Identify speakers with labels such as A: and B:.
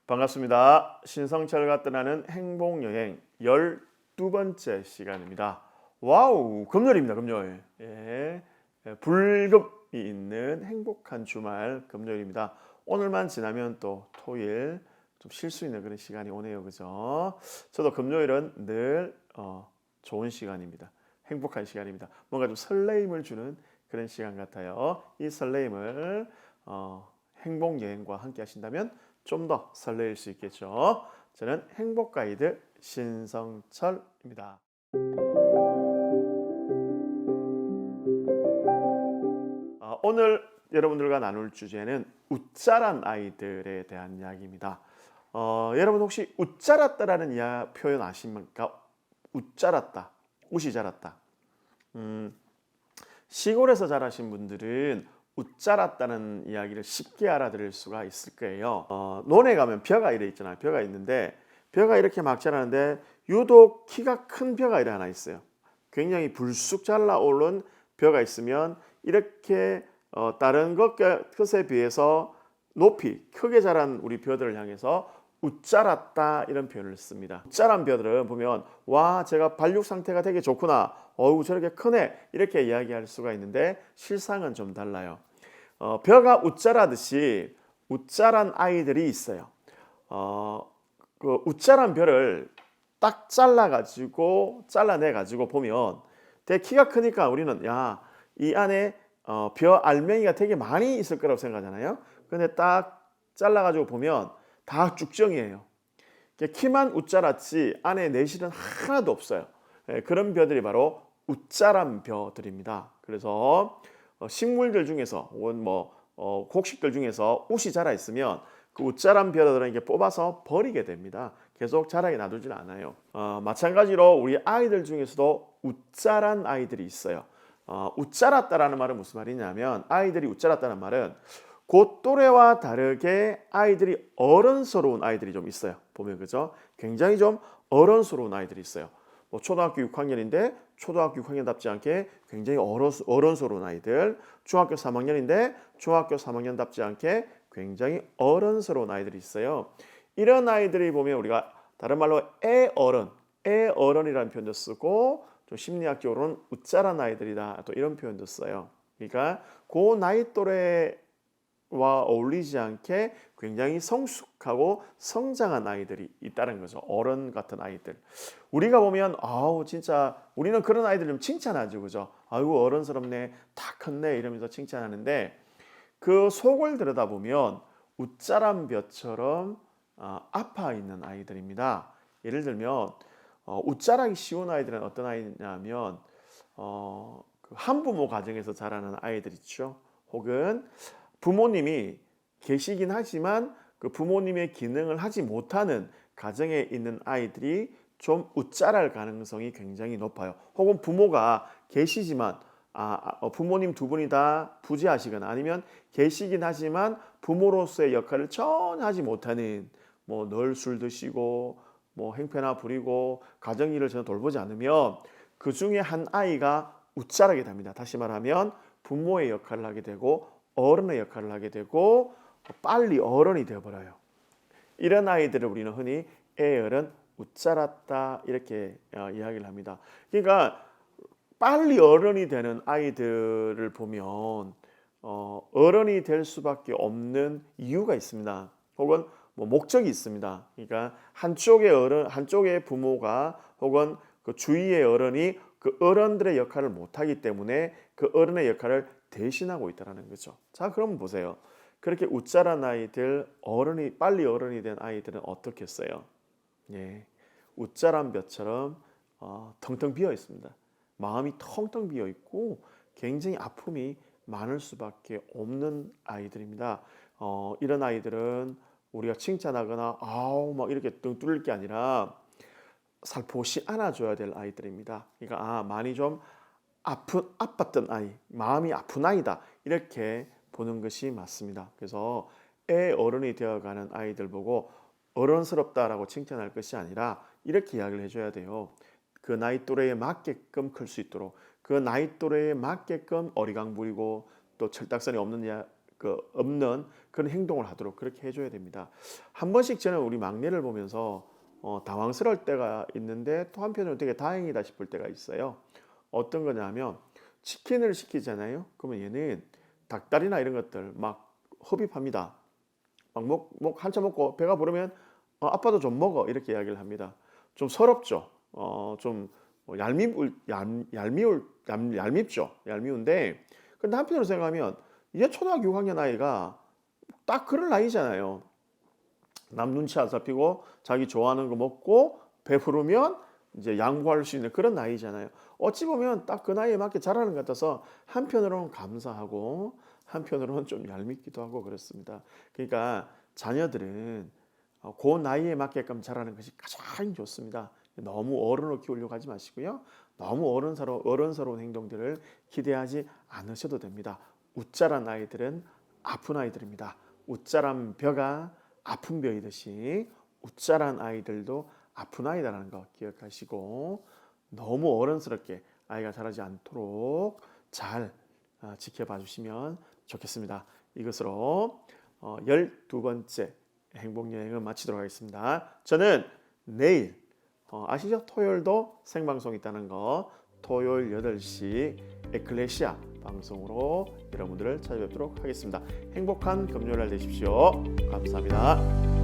A: 반갑습니다. 신성철과 떠나는 행복여행 12번째 시간입니다. 와우, 금요일입니다. 금요일. 불금이 있는 행복한 주말 금요일입니다. 오늘만 지나면 또 토요일 좀 쉴 수 있는 그런 시간이 오네요. 그죠? 저도 금요일은 늘 좋은 시간입니다. 행복한 시간입니다. 뭔가 좀 설레임을 주는 그런 시간 같아요. 이 설레임을 행복여행과 함께 하신다면 좀 더 설레일 수 있겠죠. 저는 행복 가이드 신성철입니다. 오늘 여러분들과 나눌 주제는 웃자란 아이들에 대한 이야기입니다. 여러분 혹시 웃자랐다라는 표현 아십니까? 웃자랐다, 웃이 자랐다. 시골에서 자라신 분들은 웃자랐다는 이야기를 쉽게 알아들을 수가 있을 거예요. 논에 가면 벼가 이래 있잖아요. 벼가 있는데 벼가 이렇게 막 자라는데 유독 키가 큰 벼가 이래 하나 있어요. 굉장히 불쑥 잘라오른 벼가 있으면 이렇게 다른 것에 비해서 높이 크게 자란 우리 벼들을 향해서 웃자랐다 이런 표현을 씁니다. 웃자란 벼들은 보면 와 제가 발육 상태가 되게 좋구나, 어우 저렇게 크네 이렇게 이야기할 수가 있는데 실상은 좀 달라요. 벼가 웃자라듯이 웃자란 아이들이 있어요. 그 웃자란 벼를 딱 잘라내가지고 보면 되게 키가 크니까 우리는 야, 이 안에 벼 알맹이가 되게 많이 있을 거라고 생각하잖아요. 근데 딱 잘라가지고 보면 다 쭉정이에요. 키만 웃자랐지 안에 내실은 하나도 없어요. 그런 벼들이 바로 웃자란 벼들입니다. 그래서 식물들 중에서 혹은 곡식들 중에서 웃이 자라 있으면 그 웃자란 벼들은 이렇게 뽑아서 버리게 됩니다. 계속 자라게 놔두지는 않아요. 마찬가지로 우리 아이들 중에서도 웃자란 아이들이 있어요. 웃자랐다라는 말은 무슨 말이냐면 아이들이 웃자랐다는 말은 그 또래와 다르게 아이들이 어른스러운 아이들이 좀 있어요. 보면 그죠? 굉장히 좀 어른스러운 아이들이 있어요. 초등학교 6학년인데 초등학교 6학년답지 않게 굉장히 어른스러운 아이들, 중학교 3학년인데 중학교 3학년답지 않게 굉장히 어른스러운 아이들이 있어요. 이런 아이들이 보면 우리가 다른 말로 애어른이라는 표현도 쓰고 좀 심리학적으로는 웃자란 아이들이다 또 이런 표현도 써요. 그러니까 그 나이 또래와 어울리지 않게 굉장히 성숙하고 성장한 아이들이 있다는 거죠. 어른 같은 아이들. 우리가 보면 아우 진짜 우리는 그런 아이들 좀 칭찬하죠. 그죠? 아이고 어른스럽네, 다 컸네 이러면서 칭찬하는데 그 속을 들여다보면 웃자란 벼처럼 아파 있는 아이들입니다. 예를 들면 웃자라기 쉬운 아이들은 어떤 아이냐면 그 한부모 가정에서 자라는 아이들 있죠. 혹은 부모님이 계시긴 하지만 그 부모님의 기능을 하지 못하는 가정에 있는 아이들이 좀 웃자랄 가능성이 굉장히 높아요. 혹은 부모가 계시지만 부모님 두 분이 다 부재하시거나 아니면 계시긴 하지만 부모로서의 역할을 전혀 하지 못하는 늘 술 드시고 행패나 부리고 가정일을 전혀 돌보지 않으면 그 중에 한 아이가 웃자라게 됩니다. 다시 말하면 부모의 역할을 하게 되고 어른의 역할을 하게 되고 빨리 어른이 되어버려요. 이런 아이들을 우리는 흔히 애어른 웃자랐다 이렇게 이야기를 합니다. 그러니까 빨리 어른이 되는 아이들을 보면 어른이 될 수밖에 없는 이유가 있습니다. 혹은 목적이 있습니다. 그러니까 한쪽의 부모가 혹은 그 주위의 어른이 그 어른들의 역할을 못하기 때문에 그 어른의 역할을 대신하고 있다는 거죠. 자, 그럼 보세요. 그렇게 웃자란 아이들, 빨리 어른이 된 아이들은 어떻겠어요? 예, 웃자란 벼처럼 텅텅 비어 있습니다. 마음이 텅텅 비어 있고 굉장히 아픔이 많을 수밖에 없는 아이들입니다. 이런 아이들은 우리가 칭찬하거나 아우 막 이렇게 등 뚫릴 게 아니라 살포시 안아줘야 될 아이들입니다. 그러니까 많이 좀 아팠던 아이, 마음이 아픈 아이다 이렇게 보는 것이 맞습니다. 그래서 애 어른이 되어가는 아이들 보고 어른스럽다라고 칭찬할 것이 아니라 이렇게 이야기를 해줘야 돼요. 그 나이 또래에 맞게끔 클 수 있도록 그 나이 또래에 맞게끔 어리광 부리고 또 철딱선이 없는 없는 그런 행동을 하도록 그렇게 해줘야 됩니다. 한 번씩 저는 우리 막내를 보면서 당황스러울 때가 있는데 또 한편으로 되게 다행이다 싶을 때가 있어요. 어떤 거냐면 치킨을 시키잖아요. 그러면 얘는 닭다리나 이런 것들 막 흡입합니다. 막 한참 먹고 배가 부르면 아빠도 좀 먹어 이렇게 이야기를 합니다. 좀 서럽죠. 좀 얄밉죠. 얄미운데 근데 한편으로 생각하면 이제 초등학교 6학년 아이가 딱 그럴 나이잖아요. 남 눈치 안 살피고 자기 좋아하는 거 먹고 배부르면 이제 양보할 수 있는 그런 나이잖아요. 어찌 보면 딱 그 나이에 맞게 자라는 것 같아서 한편으로는 감사하고 한편으로는 좀 얄밉기도 하고 그렇습니다. 그러니까 자녀들은 그 나이에 맞게끔 자라는 것이 가장 좋습니다. 너무 어른을 키우려고 하지 마시고요. 너무 어른스러운 행동들을 기대하지 않으셔도 됩니다. 웃자란 아이들은 아픈 아이들입니다. 웃자란 벼가 아픈 벼이듯이 웃자란 아이들도 아픈 아이다라는 거 기억하시고 너무 어른스럽게 아이가 자라지 않도록 잘 지켜봐 주시면 좋겠습니다. 이것으로 12번째 행복여행을 마치도록 하겠습니다. 저는 내일 아시죠? 토요일도 생방송 있다는 거 토요일 8시 에클레시아 방송으로 여러분들을 찾아뵙도록 하겠습니다. 행복한 금요일 날 되십시오. 감사합니다.